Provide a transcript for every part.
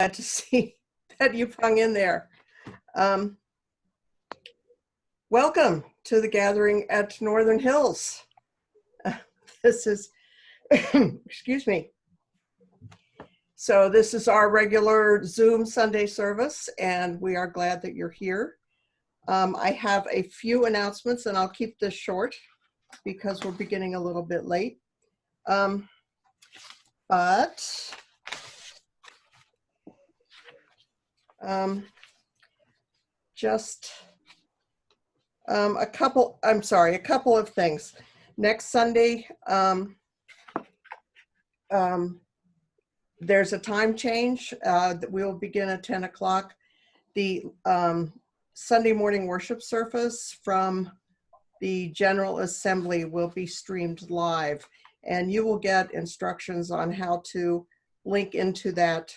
Glad to see that you've hung in there. Welcome to the gathering at Northern Hills. This is, excuse me. So this is our regular Zoom Sunday service, and we are glad that you're here. I have a few announcements, and I'll keep this short because we're beginning a little bit late. Just a couple of things. Next Sunday, there's a time change that we'll begin at 10 o'clock. The Sunday morning worship service from the General Assembly will be streamed live, and you will get instructions on how to link into that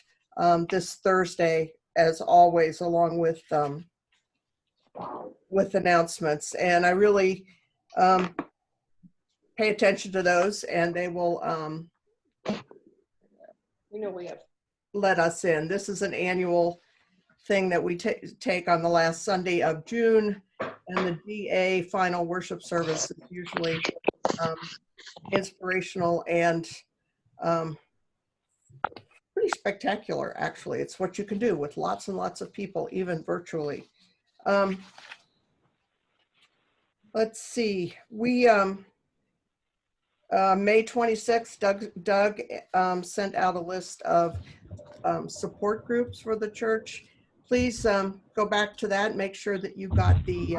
this Thursday, as always, along with announcements. And I really pay attention to those, and they will let us in. This is an annual thing that we take on the last Sunday of June, and the DA final worship service is usually inspirational and pretty spectacular, actually. It's what you can do with lots and lots of people, even virtually. Let's see, we May 26th, Doug sent out a list of support groups for the church. Please go back to that, make sure that you got the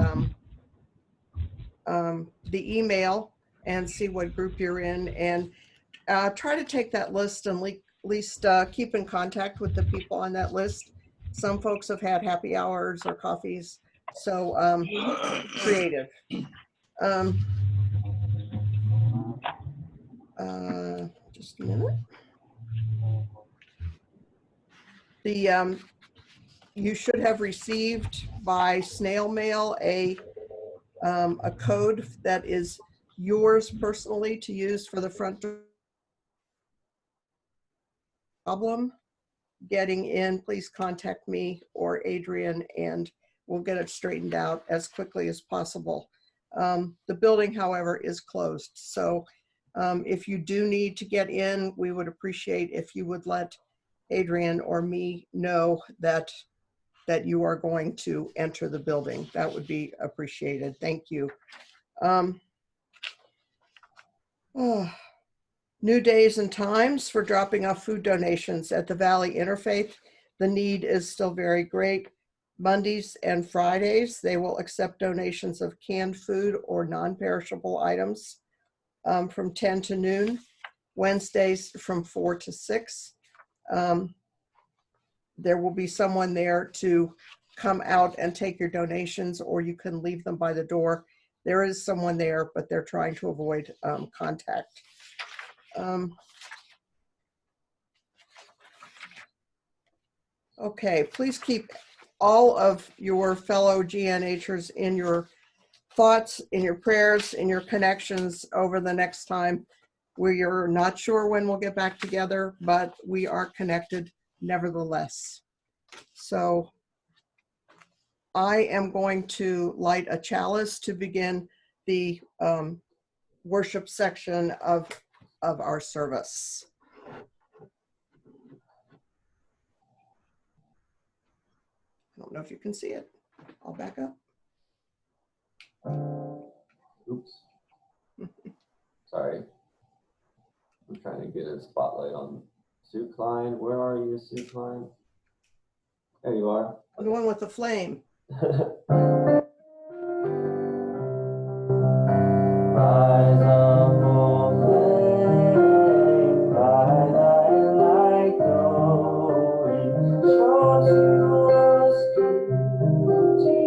email and see what group you're in, and try to take that list and at least keep in contact with the people on that list. Some folks have had happy hours or coffees, so creative. Just a minute. You should have received by snail mail a code that is yours personally to use for the front door. Problem getting in, please contact me or Adrian, and we'll get it straightened out as quickly as possible. The building, however, is closed, so if you do need to get in, we would appreciate if you would let Adrian or me know that you are going to enter the building. That would be appreciated. Thank you. New days and times for dropping off food donations at the Valley Interfaith. The need is still very great. Mondays and Fridays, they will accept donations of canned food or non-perishable items from 10 to noon. Wednesdays from 4 to 6. There will be someone there to come out and take your donations, or you can leave them by the door. There is someone there, but they're trying to avoid contact. Okay, please keep all of your fellow GNHers in your thoughts, in your prayers, in your connections over the next time. We're not sure when we'll get back together, but we are connected nevertheless. So I am going to light a chalice to begin the worship section of our service. I don't know if you can see it. I'll back up. Oops. Sorry. I'm trying to get a spotlight on Sue Klein. Where are you, Sue Klein? There you are. The one with the flame. Rise up, O flame, by thy light glowing, show to us beauty,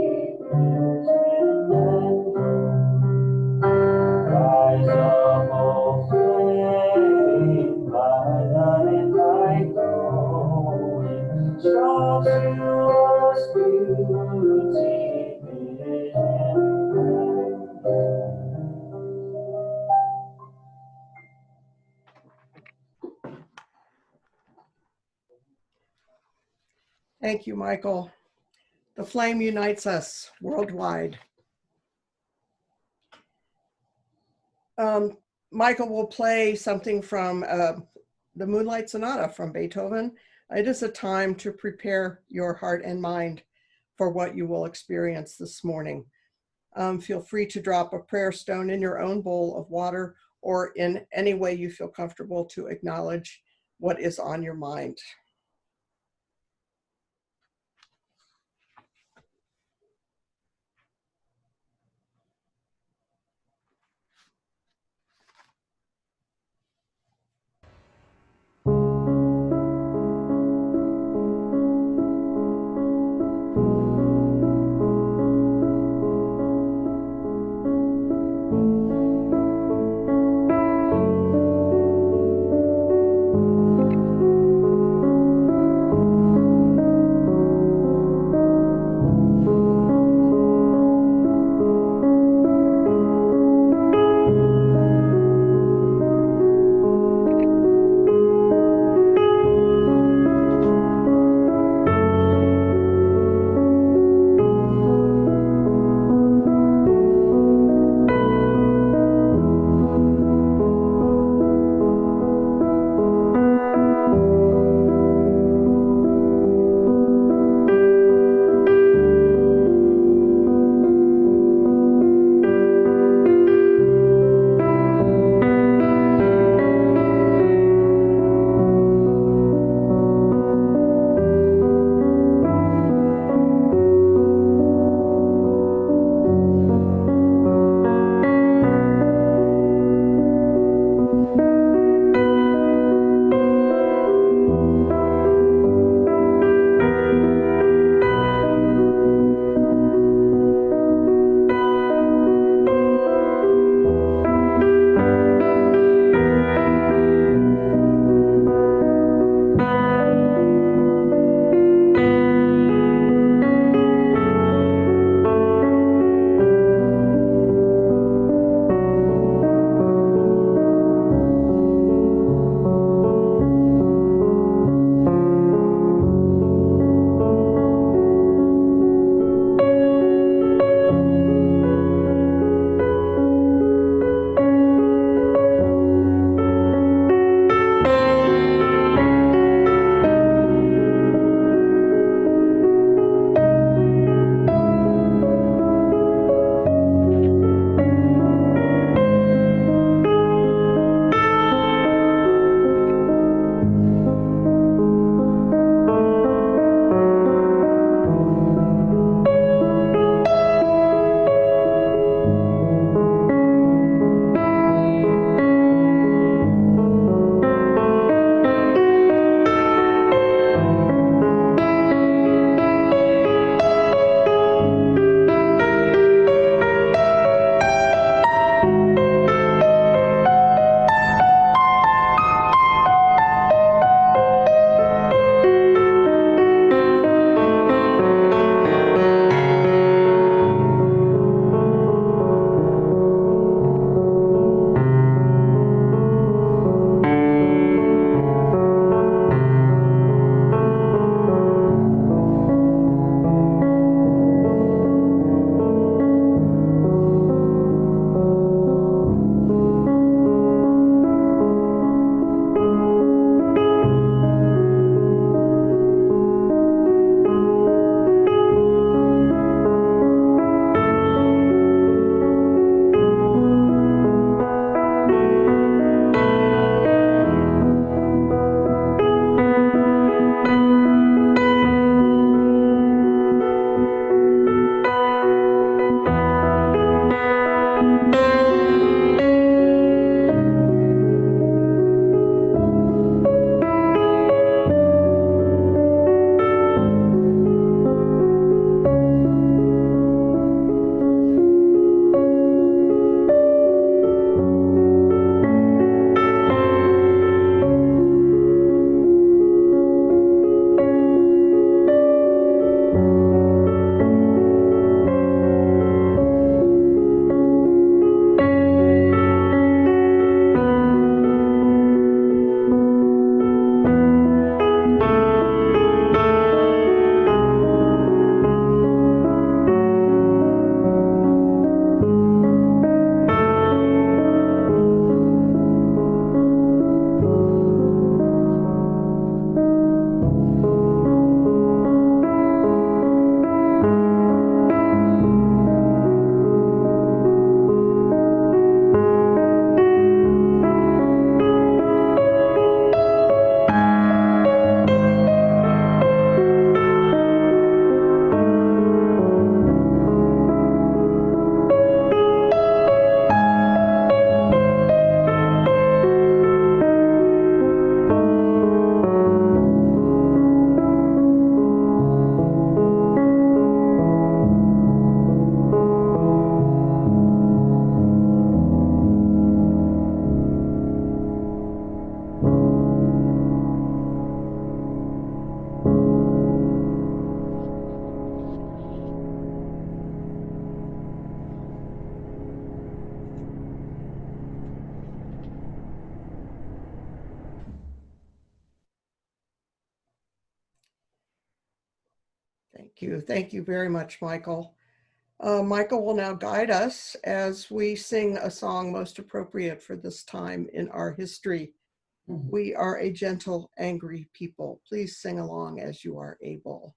vision, and glory. Rise up, O flame, by thy light glowing, show to us beauty, vision, and glory. Thank you, Michael. The flame unites us worldwide. Michael will play something from the Moonlight Sonata from Beethoven. It is a time to prepare your heart and mind for what you will experience this morning. Feel free to drop a prayer stone in your own bowl of water or in any way you feel comfortable to acknowledge what is on your mind. Thank you. Thank you very much, Michael. Michael will now guide us as we sing a song most appropriate for this time in our history. We are a gentle, angry people. Please sing along as you are able.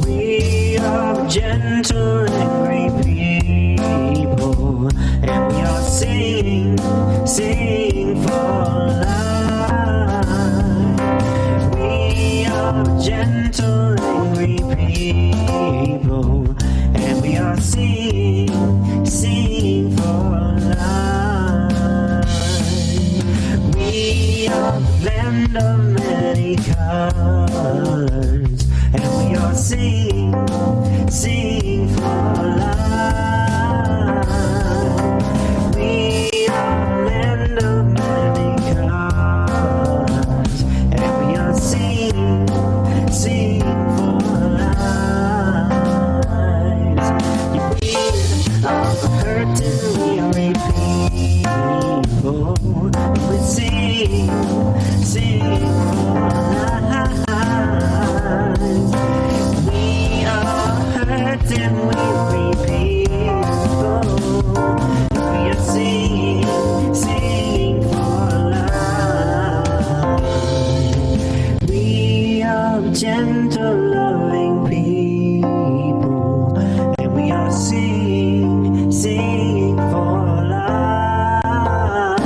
We are gentle, angry people, and we are singing for life. We are gentle, angry people, and we are singing for life. We are the land of many colors, and we are singing for life. We are the land of many colors, and we are singing for lives. We are the hurt and weary people, and we sing for lives. We are hurt and weary people, and we are singing for life. We are gentle, loving people, and we are singing for life.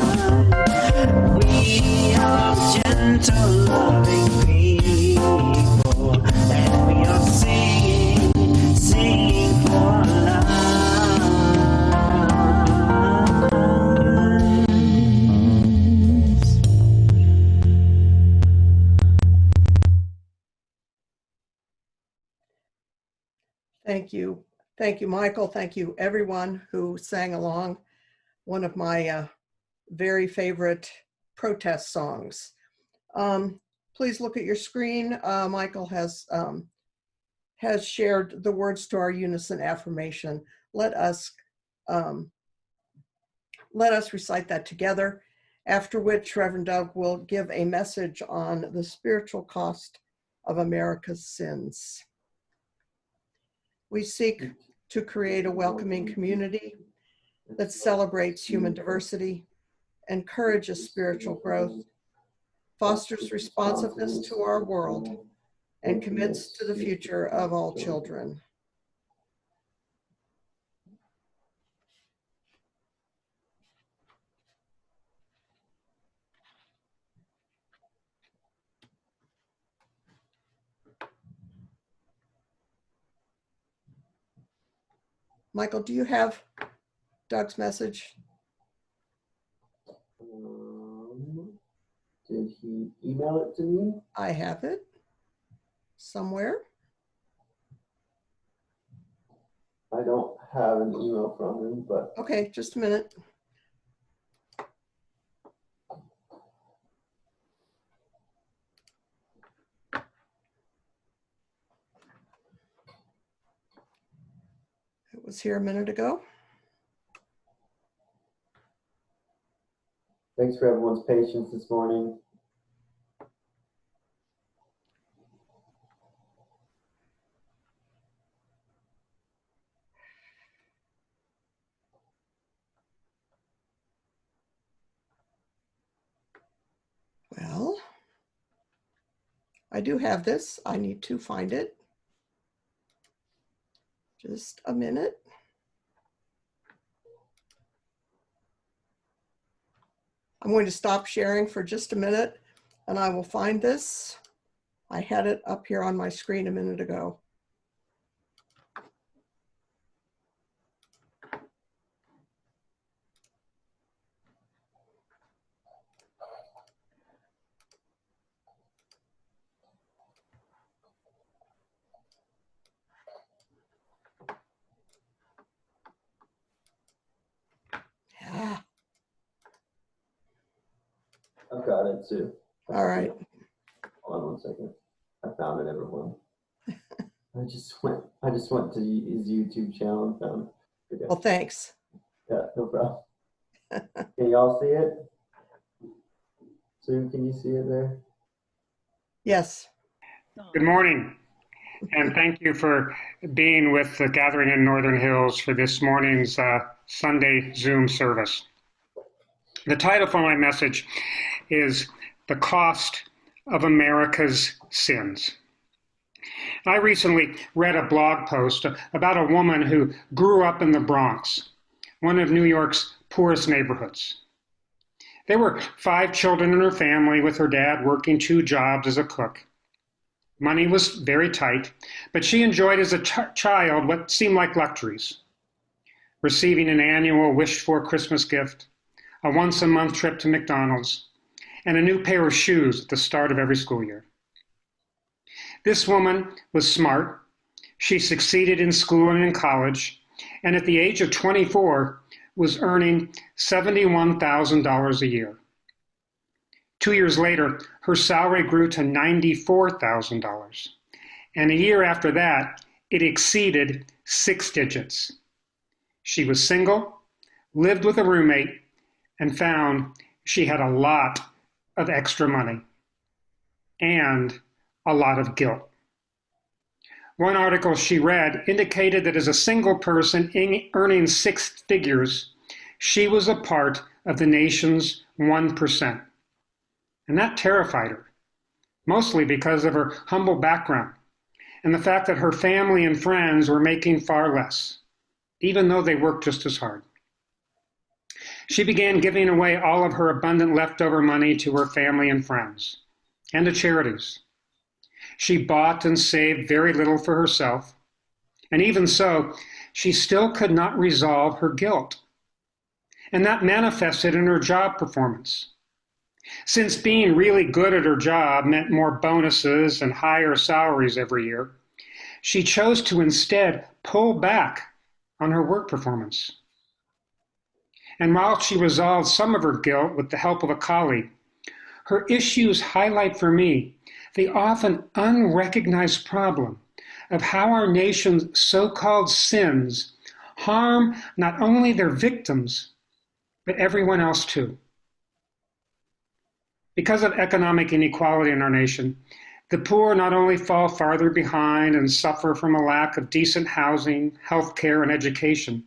We are gentle, loving people, and we are singing for lives. Thank you. Thank you, Michael. Thank you, everyone who sang along. One of my very favorite protest songs. Please look at your screen. Michael has shared the words to our unison affirmation. Let us recite that together, after which Reverend Doug will give a message on the spiritual cost of America's sins. We seek to create a welcoming community that celebrates human diversity, encourages spiritual growth, fosters responsiveness to our world, and commits to the future of all children. Michael, do you have Doug's message? Did he email it to me? I have it somewhere. I don't have an email from him, but Okay, just a minute. It was here a minute ago. thanks for everyone's patience this morning. Well, I do have this. I need to find it. Just a minute. I'm going to stop sharing for just a minute and I will find this. I had it up here on my screen a minute ago. Yeah. I've got it too. All right. Hold on one second. I found it, everyone. I just went to his YouTube channel and found it. Well, thanks. Yeah, no problem. Can y'all see it? Sue, can you see it there? Yes. Good morning, and thank you for being with the gathering in Northern Hills for this morning's Sunday Zoom service. The title for my message is The Cost of America's Sins. I recently read a blog post about a woman who grew up in the Bronx, one of New York's poorest neighborhoods. There were 5 children in her family, with her dad working 2 jobs as a cook. Money was very tight, but she enjoyed as a child what seemed like luxuries: receiving an annual wished-for Christmas gift, a once-a-month trip to McDonald's, and a new pair of shoes at the start of every school year. This woman was smart. She succeeded in school and in college, and at the age of 24 was earning $71,000 a year. 2 years later, her salary grew to $94,000. And a year after that, it exceeded 6 digits. She was single, lived with a roommate, and found she had a lot of extra money and a lot of guilt. One article she read indicated that as a single person earning 6 figures, she was a part of the nation's 1%. And that terrified her, mostly because of her humble background and the fact that her family and friends were making far less, even though they worked just as hard. She began giving away all of her abundant leftover money to her family and friends, and to charities. She bought and saved very little for herself, and even so, she still could not resolve her guilt. And that manifested in her job performance. Since being really good at her job meant more bonuses and higher salaries every year, she chose to instead pull back on her work performance. And while she resolved some of her guilt with the help of a colleague, her issues highlight for me the often unrecognized problem of how our nation's so-called sins harm not only their victims, but everyone else too. Because of economic inequality in our nation, the poor not only fall farther behind and suffer from a lack of decent housing, health care, and education,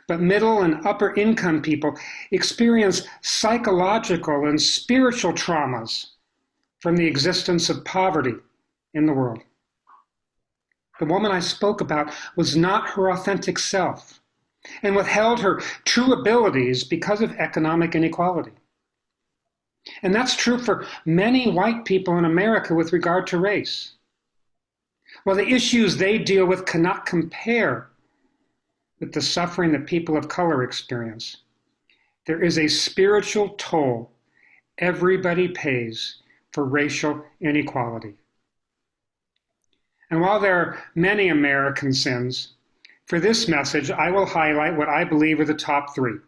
but middle and upper income people experience psychological and spiritual traumas from the existence of poverty in the world. The woman I spoke about was not her authentic self and withheld her true abilities because of economic inequality. And that's true for many white people in America with regard to race. While the issues they deal with cannot compare with the suffering that people of color experience, there is a spiritual toll everybody pays for racial inequality. And while there are many American sins, for this message, I will highlight what I believe are the top 3: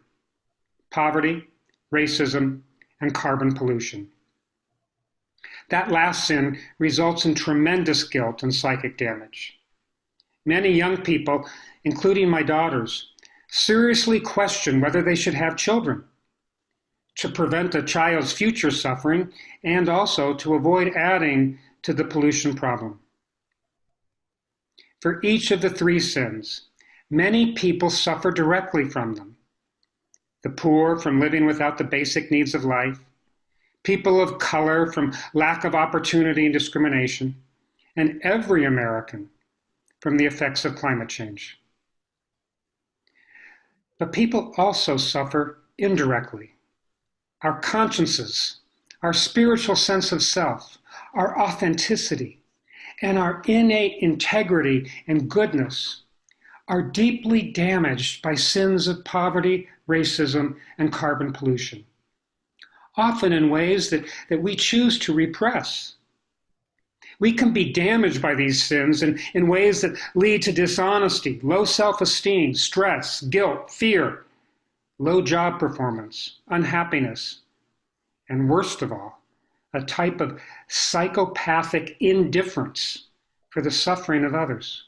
poverty, racism, and carbon pollution. That last sin results in tremendous guilt and psychic damage. Many young people, including my daughters, seriously question whether they should have children to prevent a child's future suffering and also to avoid adding to the pollution problem. For each of the 3 sins, many people suffer directly from them. The poor from living without the basic needs of life, people of color from lack of opportunity and discrimination, and every American from the effects of climate change. But people also suffer indirectly. Our consciences, our spiritual sense of self, our authenticity, and our innate integrity and goodness are deeply damaged by sins of poverty, racism, and carbon pollution, often in ways that we choose to repress. We can be damaged by these sins in ways that lead to dishonesty, low self-esteem, stress, guilt, fear, low job performance, unhappiness, and worst of all, a type of psychopathic indifference for the suffering of others.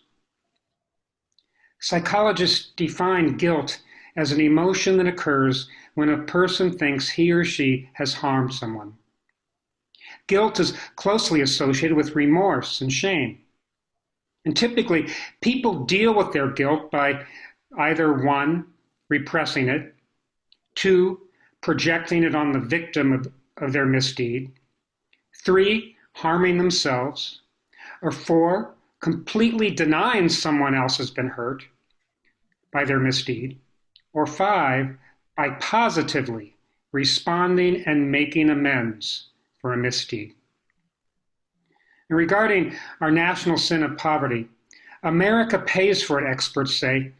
Psychologists define guilt as an emotion that occurs when a person thinks he or she has harmed someone. Guilt is closely associated with remorse and shame. And typically, people deal with their guilt by either 1, repressing it, 2, projecting it on the victim of their misdeed, 3, harming themselves, or 4, completely denying someone else has been hurt by their misdeed, or 5, by positively responding and making amends for a misdeed. And regarding our national sin of poverty, America pays for it, experts say,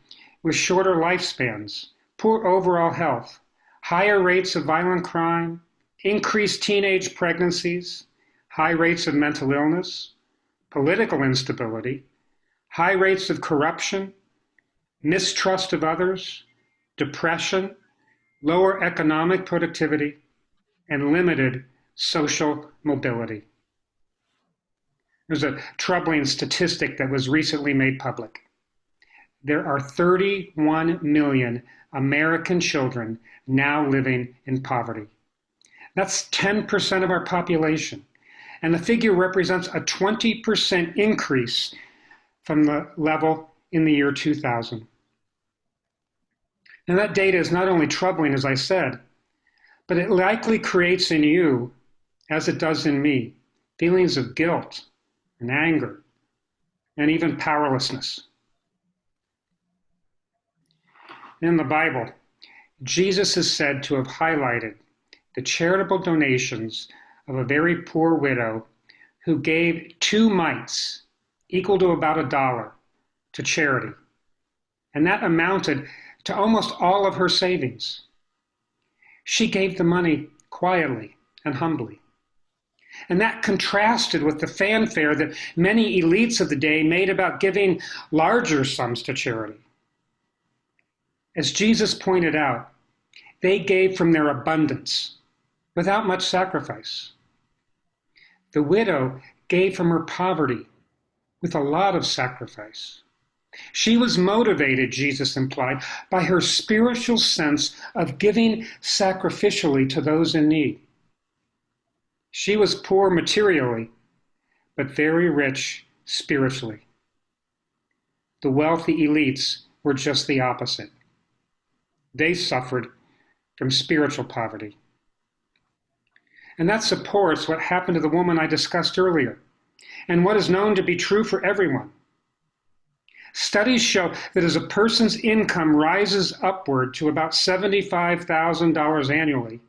with shorter lifespans, poor overall health, higher rates of violent crime, increased teenage pregnancies, high rates of mental illness, political instability, high rates of corruption, mistrust of others, depression, lower economic productivity, and limited social mobility. There's a troubling statistic that was recently made public. There are 31 million American children now living in poverty. That's 10% of our population, and the figure represents a 20% increase from the level in the year 2000. Now that data is not only troubling, as I said, but it likely creates in you, as it does in me, feelings of guilt and anger and even powerlessness. In the Bible, Jesus is said to have highlighted the charitable donations of a very poor widow who gave 2 mites, equal to about $1, to charity. And that amounted to almost all of her savings. She gave the money quietly and humbly. And that contrasted with the fanfare that many elites of the day made about giving larger sums to charity. As Jesus pointed out, they gave from their abundance, without much sacrifice. The widow gave from her poverty, with a lot of sacrifice. She was motivated, Jesus implied, by her spiritual sense of giving sacrificially to those in need. She was poor materially, but very rich spiritually. The wealthy elites were just the opposite. They suffered from spiritual poverty. And that supports what happened to the woman I discussed earlier, and what is known to be true for everyone. Studies show that as a person's income rises upward to about $75,000 annually,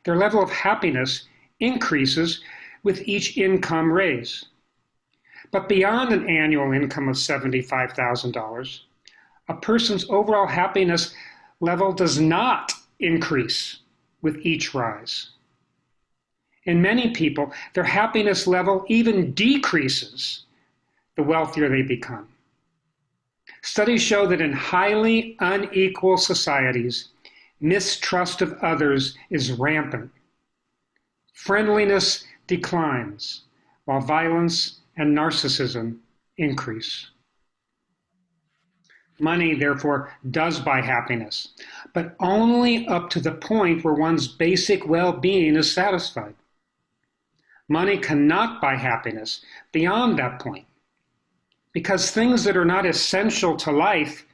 their level of happiness increases with each income raise. But beyond an annual income of $75,000, a person's overall happiness level does not increase with each rise. In many people, their happiness level even decreases the wealthier they become. Studies show that in highly unequal societies, mistrust of others is rampant. Friendliness declines, while violence and narcissism increase. Money, therefore, does buy happiness, but only up to the point where one's basic well-being is satisfied. Money cannot buy happiness beyond that point, because things that are not essential to life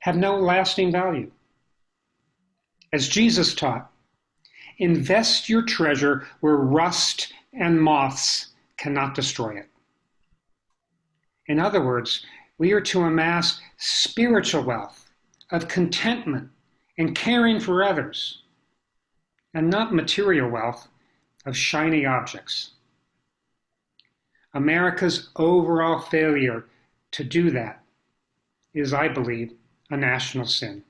have no lasting value. As Jesus taught, invest your treasure where rust and moths cannot destroy it. In other words, we are to amass spiritual wealth of contentment and caring for others, and not material wealth of shiny objects. America's overall failure to do that is, I believe, a national sin.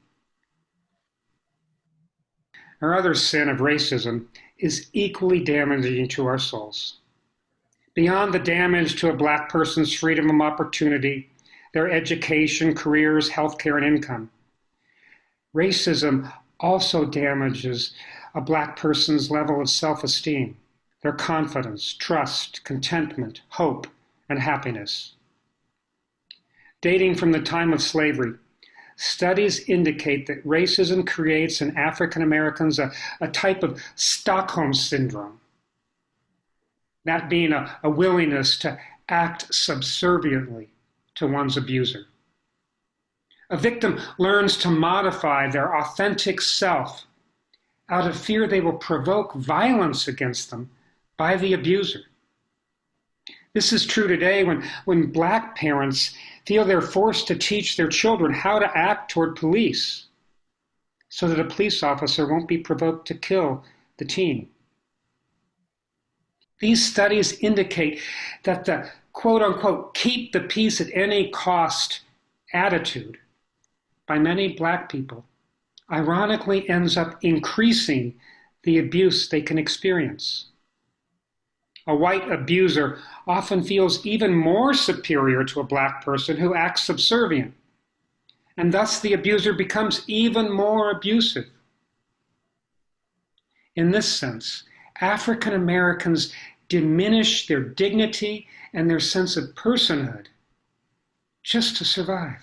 Our other sin of racism is equally damaging to our souls. Beyond the damage to a Black person's freedom of opportunity, their education, careers, healthcare, and income, racism also damages a Black person's level of self-esteem, their confidence, trust, contentment, hope, and happiness. Dating from the time of slavery, studies indicate that racism creates in African Americans a type of Stockholm syndrome, that being a willingness to act subserviently to one's abuser. A victim learns to modify their authentic self out of fear they will provoke violence against them by the abuser. This is true today when Black parents feel they're forced to teach their children how to act toward police so that a police officer won't be provoked to kill the teen. These studies indicate that the quote-unquote keep the peace at any cost attitude by many Black people ironically ends up increasing the abuse they can experience. A white abuser often feels even more superior to a Black person who acts subservient, and thus the abuser becomes even more abusive. In this sense, African Americans diminish their dignity and their sense of personhood just to survive.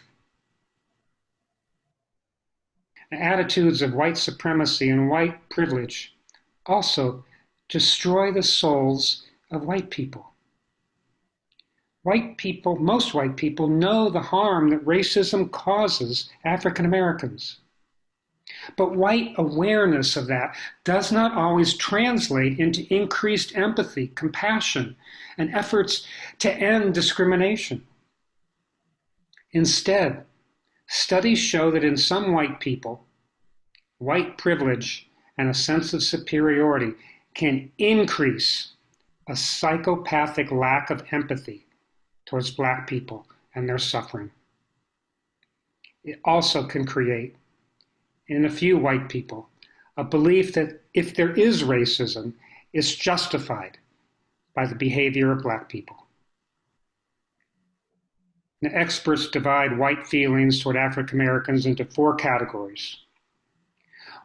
The attitudes of white supremacy and white privilege also destroy the souls of white people. Most white people know the harm that racism causes African Americans. But white awareness of that does not always translate into increased empathy, compassion, and efforts to end discrimination. Instead, studies show that in some white people, white privilege and a sense of superiority can increase a psychopathic lack of empathy towards Black people and their suffering. It also can create, in a few white people, a belief that if there is racism, it's justified by the behavior of Black people. Now, experts divide white feelings toward African Americans into 4 categories.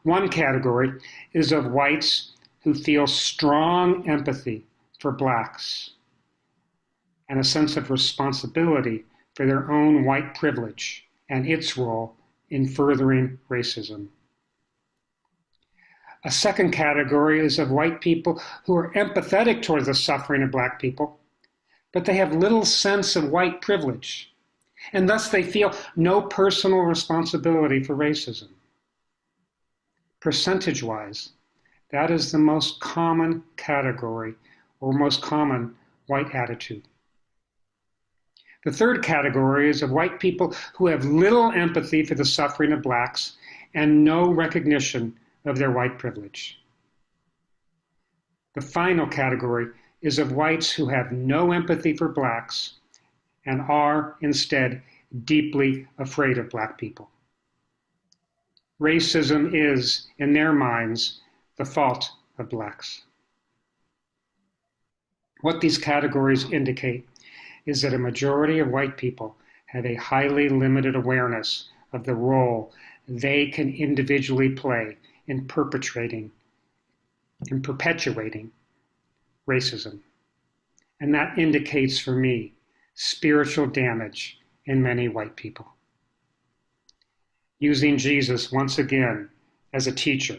One category is of whites who feel strong empathy for Blacks and a sense of responsibility for their own white privilege and its role in furthering racism. A second category is of white people who are empathetic toward the suffering of Black people, but they have little sense of white privilege, and thus they feel no personal responsibility for racism. Percentage-wise, that is the most common category or most common white attitude. The third category is of white people who have little empathy for the suffering of Blacks and no recognition of their white privilege. The final category is of whites who have no empathy for Blacks and are instead deeply afraid of Black people. Racism is, in their minds, the fault of Blacks. What these categories indicate is that a majority of white people have a highly limited awareness of the role they can individually play in perpetuating racism. And that indicates for me spiritual damage in many white people. Using Jesus once again as a teacher,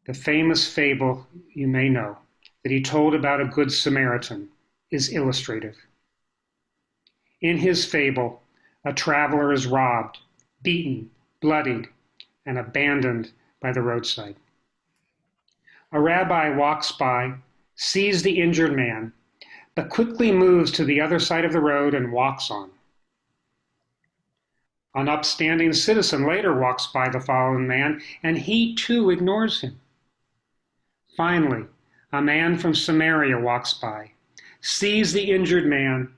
the famous fable you may know that he told about a good Samaritan is illustrative. In his fable, a traveler is robbed, beaten, bloodied, and abandoned by the roadside. A rabbi walks by, sees the injured man, but quickly moves to the other side of the road and walks on. An upstanding citizen later walks by the fallen man, and he too ignores him. Finally, a man from Samaria walks by, sees the injured man,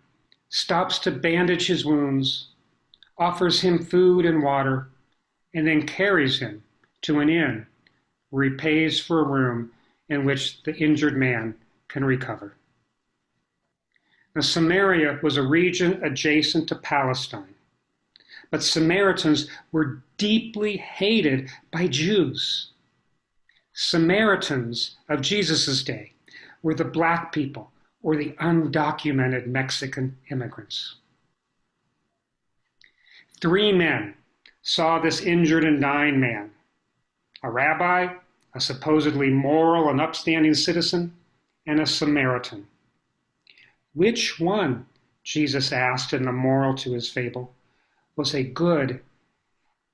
stops to bandage his wounds, offers him food and water, and then carries him to an inn where he pays for a room in which the injured man can recover. Now, Samaria was a region adjacent to Palestine, but Samaritans were deeply hated by Jews. Samaritans of Jesus' day were the black people or the undocumented Mexican immigrants. 3 men saw this injured and dying man: a rabbi, a supposedly moral and upstanding citizen, and a Samaritan. Which one, Jesus asked in the moral to his fable, was a good,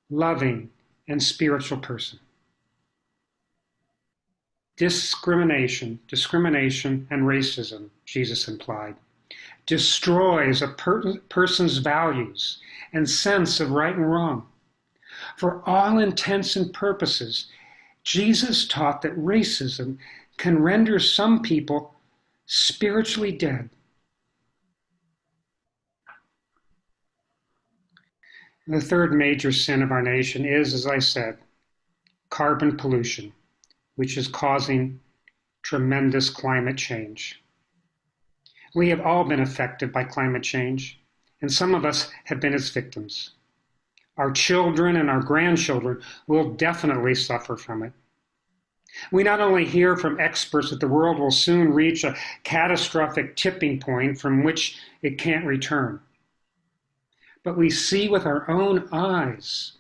loving, and spiritual person? Discrimination, and racism, Jesus implied, destroys a person's values and sense of right and wrong. For all intents and purposes, Jesus taught that racism can render some people spiritually dead. The third major sin of our nation is, as I said, carbon pollution, which is causing tremendous climate change. We have all been affected by climate change, and some of us have been its victims. Our children and our grandchildren will definitely suffer from it. We not only hear from experts that the world will soon reach a catastrophic tipping point from which it can't return, but we see with our own eyes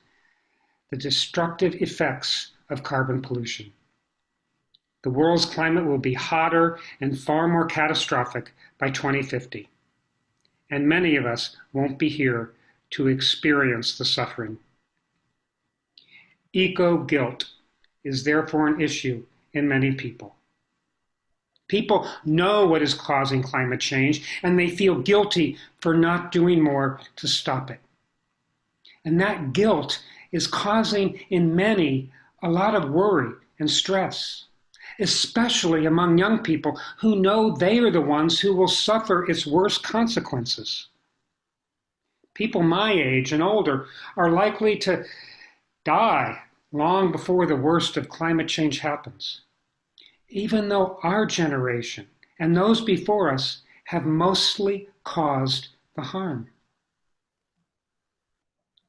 the destructive effects of carbon pollution. The world's climate will be hotter and far more catastrophic by 2050, and many of us won't be here to experience the suffering. Eco-guilt is therefore an issue in many people. People know what is causing climate change, and they feel guilty for not doing more to stop it. And that guilt is causing in many a lot of worry and stress, especially among young people who know they are the ones who will suffer its worst consequences. People my age and older are likely to die long before the worst of climate change happens, even though our generation and those before us have mostly caused the harm.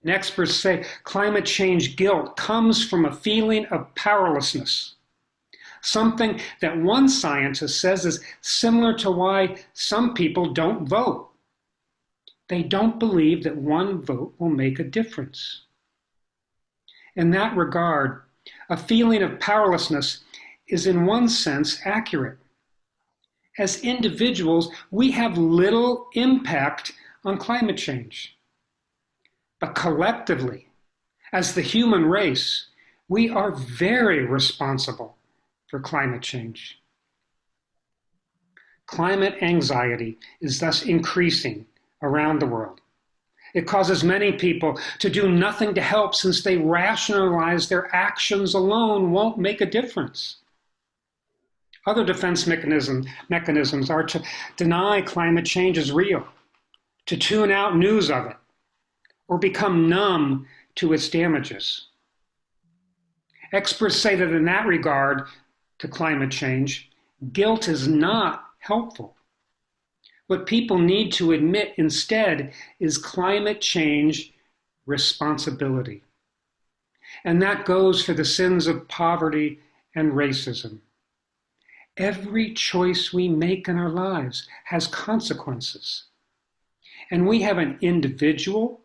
And experts say climate change guilt comes from a feeling of powerlessness, something that one scientist says is similar to why some people don't vote. They don't believe that one vote will make a difference. In that regard, a feeling of powerlessness is in one sense accurate. As individuals, we have little impact on climate change. But collectively, as the human race, we are very responsible for climate change. Climate anxiety is thus increasing around the world. It causes many people to do nothing to help, since they rationalize their actions alone won't make a difference. Other defense mechanisms are to deny climate change is real, to tune out news of it, or become numb to its damages. Experts say that in that regard to climate change, guilt is not helpful. What people need to admit instead is climate change responsibility. And that goes for the sins of poverty and racism. Every choice we make in our lives has consequences. And we have an individual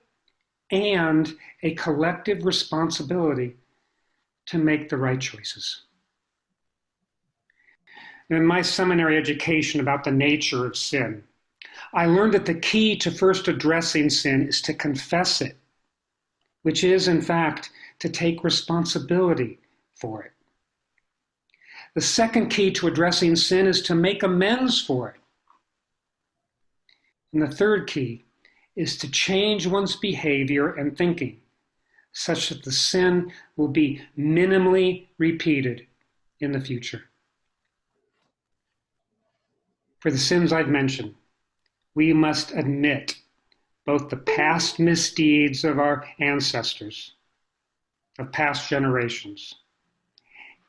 and a collective responsibility to make the right choices. In my seminary education about the nature of sin, I learned that the key to first addressing sin is to confess it, which is, in fact, to take responsibility for it. The second key to addressing sin is to make amends for it. And the third key is to change one's behavior and thinking such that the sin will be minimally repeated in the future. For the sins I've mentioned, we must admit both the past misdeeds of our ancestors, of past generations,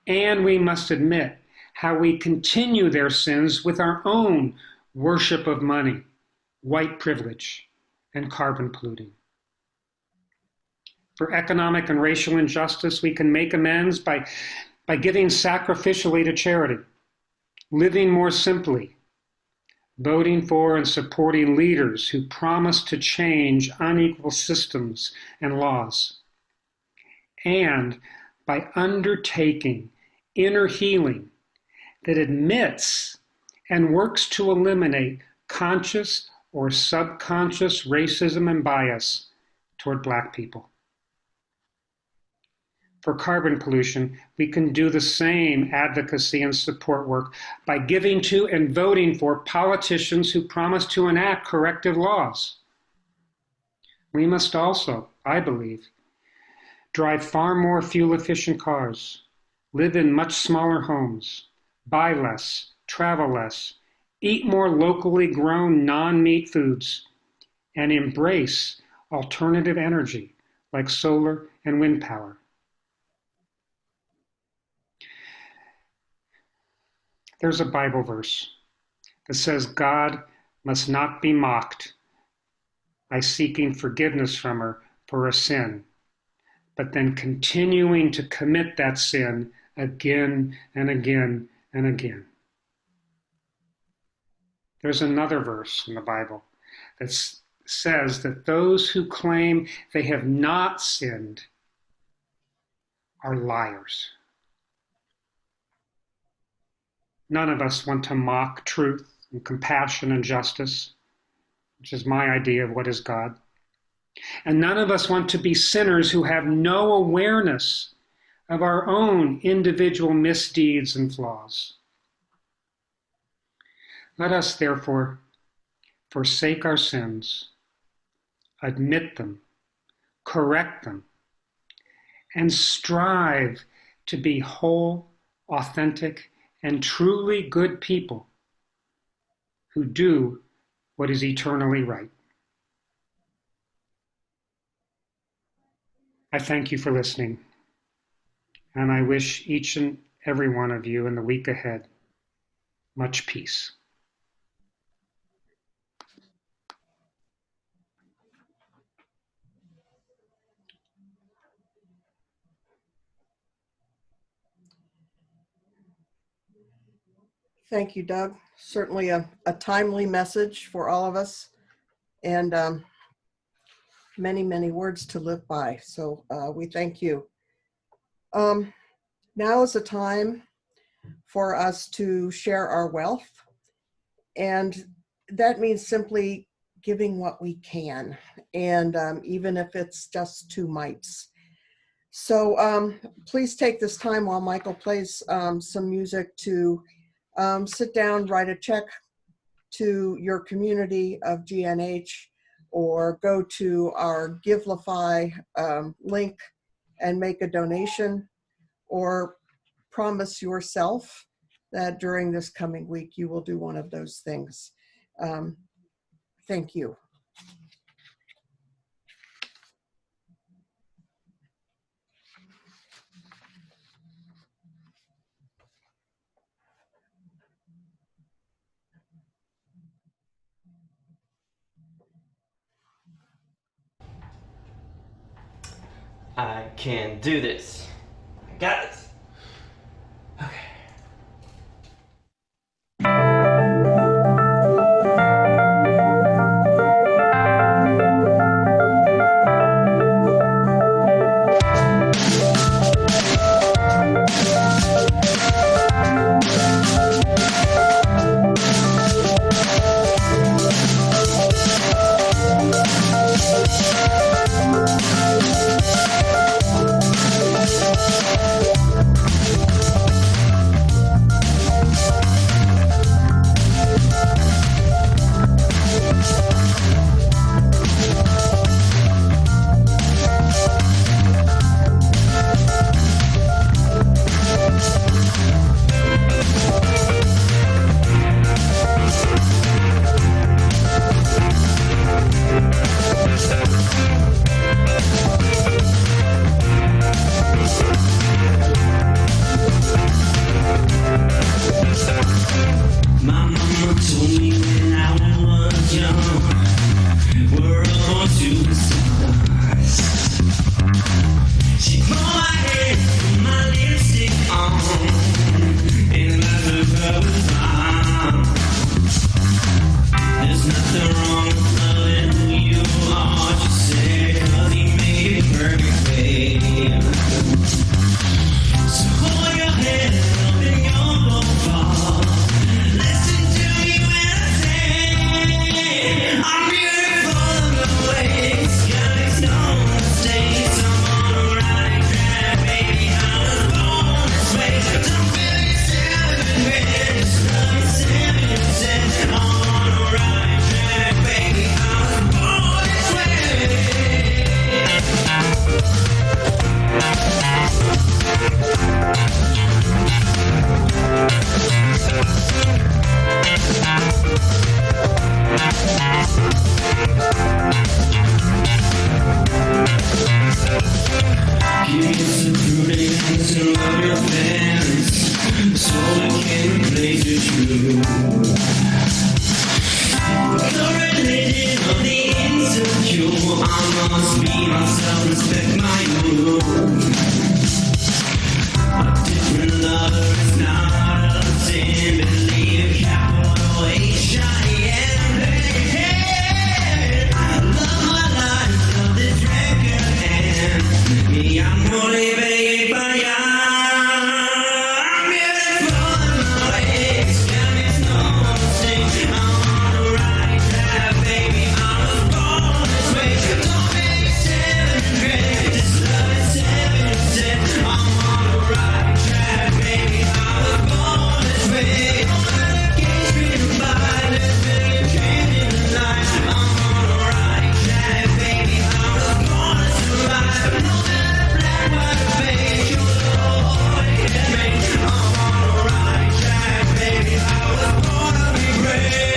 and we must admit how we continue their sins with our own worship of money, white privilege, and carbon polluting. For economic and racial injustice, we can make amends by by giving sacrificially to charity, living more simply, voting for and supporting leaders who promise to change unequal systems and laws, and by undertaking inner healing that admits and works to eliminate conscious or subconscious racism and bias toward Black people. For carbon pollution, we can do the same advocacy and support work by giving to and voting for politicians who promise to enact corrective laws. We must also, I believe, drive far more fuel-efficient cars, live in much smaller homes, buy less, travel less, eat more locally grown non-meat foods, and embrace alternative energy like solar and wind power. There's a Bible verse that says God must not be mocked by seeking forgiveness from her for a sin, but then continuing to commit that sin again and again and again. There's another verse in the Bible that says that those who claim they have not sinned are liars. None of us want to mock truth and compassion and justice, which is my idea of what is God. And none of us want to be sinners who have no awareness of our own individual misdeeds and flaws. Let us, therefore, forsake our sins, admit them, correct them, and strive to be whole, authentic, and truly good people who do what is eternally right. I thank you for listening, and I wish each and every one of you in the week ahead much peace. Thank you, Doug. Certainly a timely message for all of us, and many, many words to live by. So we thank you. Now is the time for us to share our wealth. And that means simply giving what we can, and even if it's just 2 mites. So please take this time while Michael plays some music to sit down, write a check to your community of GNH, or go to our Givelify link and make a donation, or promise yourself that during this coming week you will do one of those things. Thank you. I can do this. I got this. Okay. things are true. The religion of the insecure. I must be myself, respect my mood. A different lover is not a sin. Believe capital H-I-M. Love my life, love this record, and me, I'm only begging for ya. I'm beautiful in my ways, got me no mistake. I'm on the right track, baby. I was born this way. Don't make me 7 grade, just love it 7%. I'm on the right track, baby. I was born this way. Don't let the gates street by, let's make a change in the night. I'm on the right track, baby. I was born to survive. No matter black, white, or beige, you're the only enemy. I'm on the right track, baby. I was born to be brave.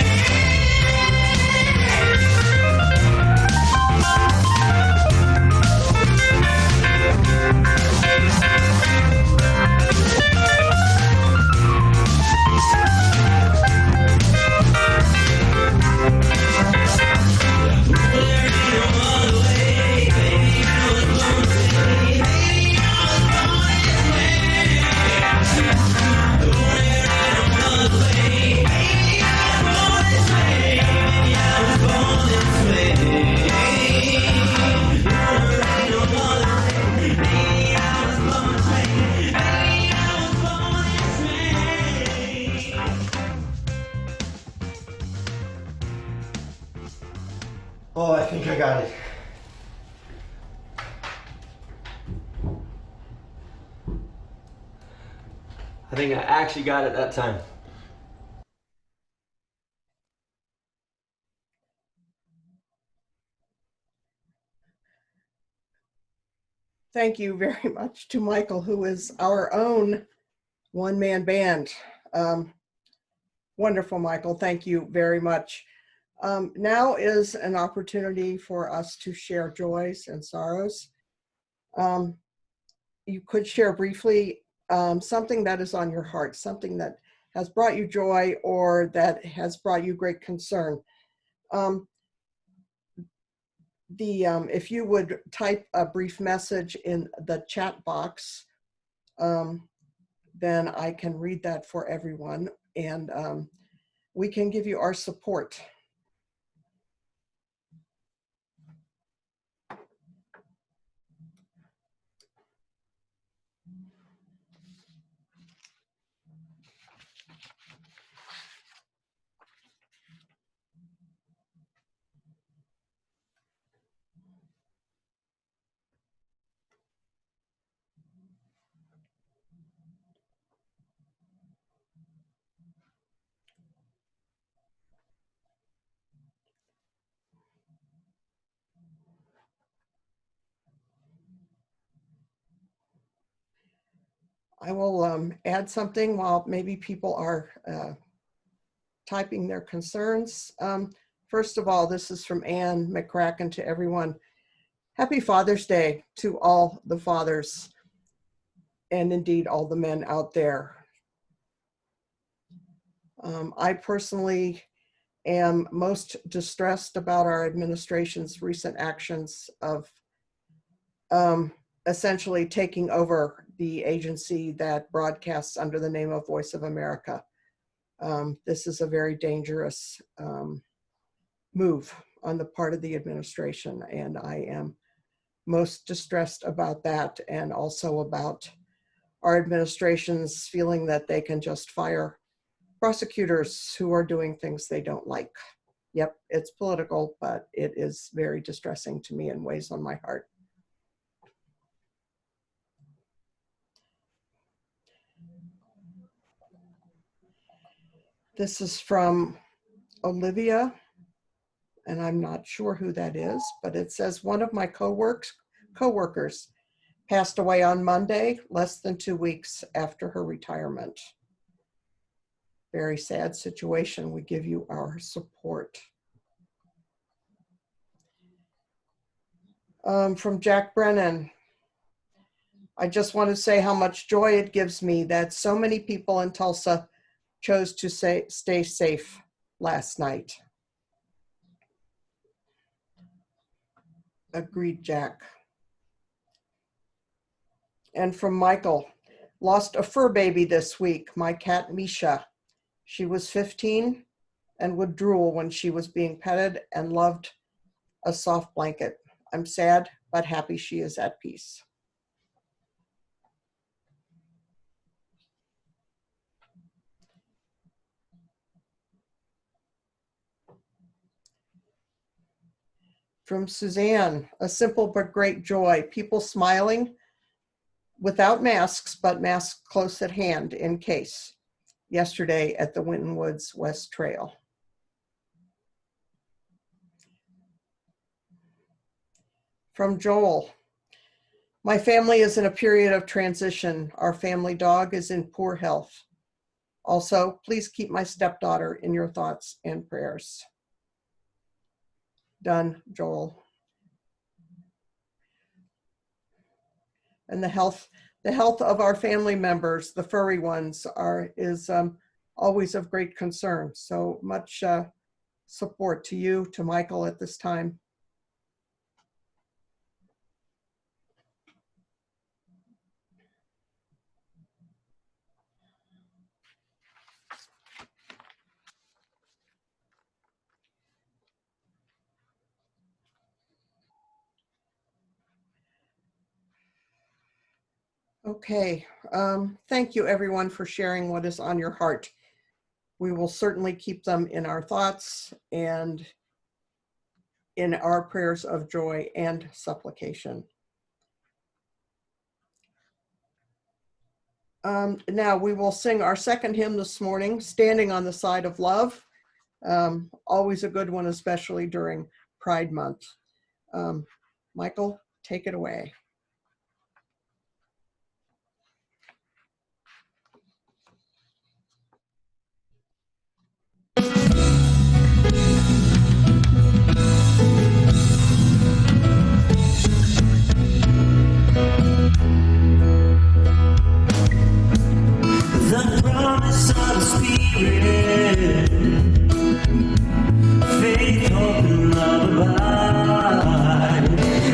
Oh, I think I got it. I think I actually got it that time. Thank you very much to Michael, who is our own one-man band. Wonderful, Michael. Thank you very much. Now is an opportunity for us to share joys and sorrows. You could share briefly something that is on your heart, something that has brought you joy or that has brought you great concern. If you would type a brief message in the chat box, then I can read that for everyone, and we can give you our support. I will add something while maybe people are typing their concerns. First of all, this is from Anne McCracken to everyone. Happy Father's Day to all the fathers and indeed all the men out there. I personally am most distressed about our administration's recent actions of essentially taking over the agency that broadcasts under the name of Voice of America. This is a very dangerous move on the part of the administration, and I am most distressed about that, and also about our administration's feeling that they can just fire prosecutors who are doing things they don't like. Yep, it's political, but it is very distressing to me and weighs on my heart. This is from Olivia, and I'm not sure who that is, but it says, one of my coworkers passed away on Monday, less than 2 weeks after her retirement. Very sad situation. We give you our support. From Jack Brennan, I just want to say how much joy it gives me that so many people in Tulsa chose to stay safe last night. Agreed, Jack. And from Michael, lost a fur baby this week, my cat Misha. She was 15 and would drool when she was being petted and loved a soft blanket. I'm sad, but happy she is at peace. From Suzanne, a simple but great joy. People smiling without masks, but masks close at hand in case. Yesterday at the Winton Woods West Trail. From Joel, my family is in a period of transition. Our family dog is in poor health. Also, please keep my stepdaughter in your thoughts and prayers. Done, Joel. And the health of our family members, the furry ones, is always of great concern. So much support to you, to Michael at this time. Okay, thank you everyone for sharing what is on your heart. We will certainly keep them in our thoughts and in our prayers of joy and supplication. Now we will sing our second hymn this morning, Standing on the Side of Love. Always a good one, especially during Pride Month. Michael, take it away. The promise of the Spirit, faith, hope, and love abide,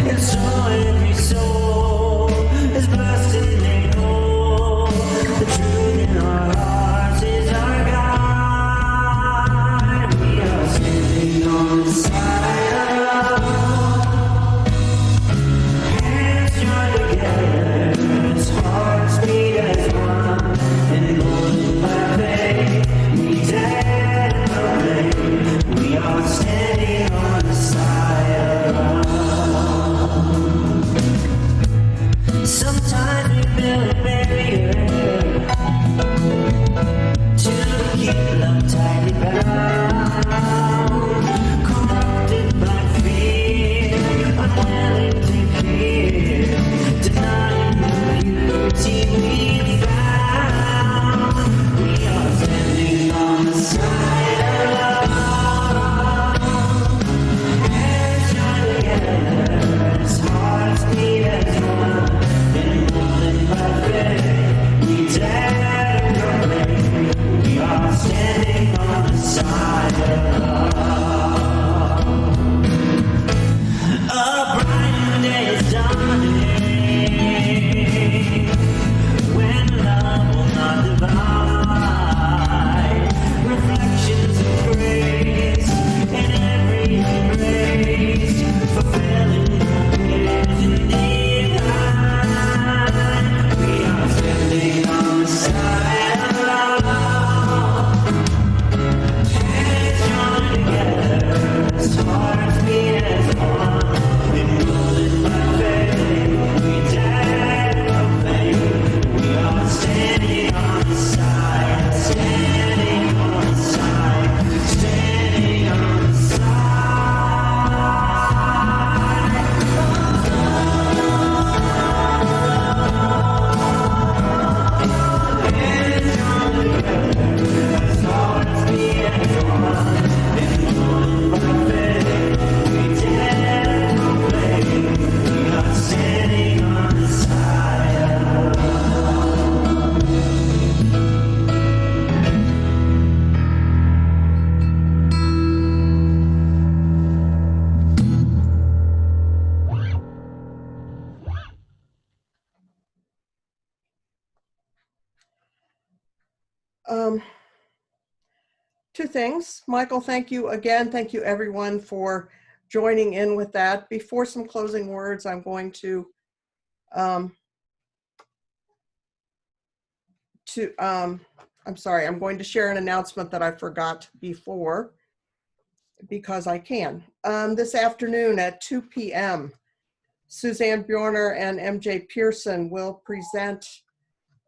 and so every soul is blessed and made whole. The truth in our hearts is our guide. We are standing on the side of love, hands joined together, as hearts beat as one. We are standing on the side of love. Sometimes we build a barrier to keep love tightly bound, corrupted by fear, unwilling to hear, denying the beauty we found. We are standing on the side of love, hands joined together, as hearts beat as one, emboldened by faith, we dare to proclaim, we are standing on the side of love. A bright new day is dawning, when love will not divide, reflections of grace in every embrace, fulfilling the vision divine. We are standing on the side of love, hands two things. Michael, thank you again. Thank you everyone for joining in with that. Before some closing words, I'm going to I'm going to share an announcement that I forgot before because I can. This afternoon at 2 p.m., Suzanne Bjorner and MJ Pearson will present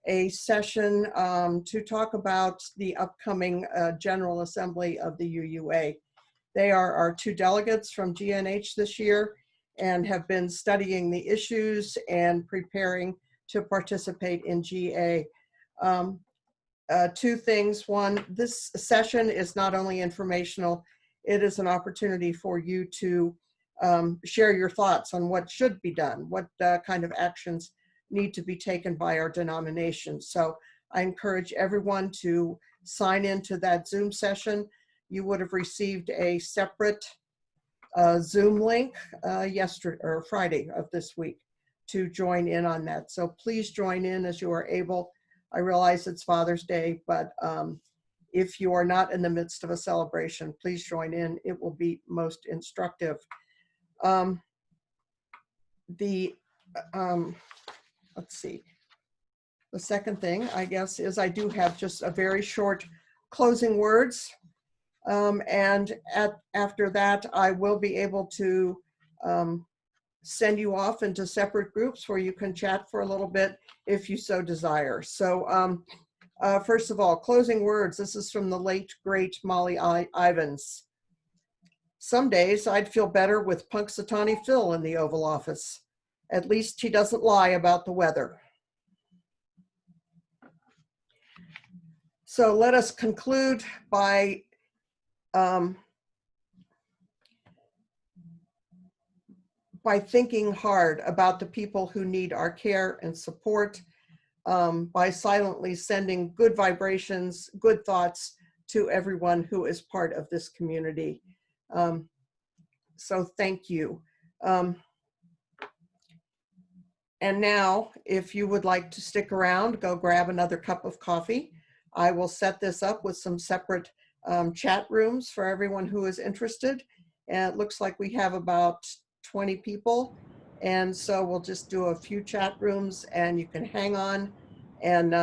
a session to talk about the upcoming General Assembly of the UUA. They are our two delegates from GNH this year and have been studying the issues and preparing to participate in GA. Two things. One, this session is not only informational, it is an opportunity for you to share your thoughts on what should be done, what kind of actions need to be taken by our denomination. So I encourage everyone to sign into that Zoom session. You would have received a separate Zoom link yesterday or Friday of this week to join in on that. So please join in as you are able. I realize it's Father's Day, but if you are not in the midst of a celebration, please join in. It will be most instructive. Let's see. The second thing, I guess, is I do have just a very short closing words. And after that, I will be able to send you off into separate groups where you can chat for a little bit if you so desire. So first of all, closing words. This is from the late, great Molly Ivins. Some days I'd feel better with Punxsutawney Phil in the Oval Office. At least he doesn't lie about the weather. So let us conclude by thinking hard about the people who need our care and support, by silently sending good vibrations, good thoughts to everyone who is part of this community. So thank you. And now, if you would like to stick around, go grab another cup of coffee. I will set this up with some separate chat rooms for everyone who is interested. And it looks like we have about 20 people. And so we'll just do a few chat rooms and you can hang on and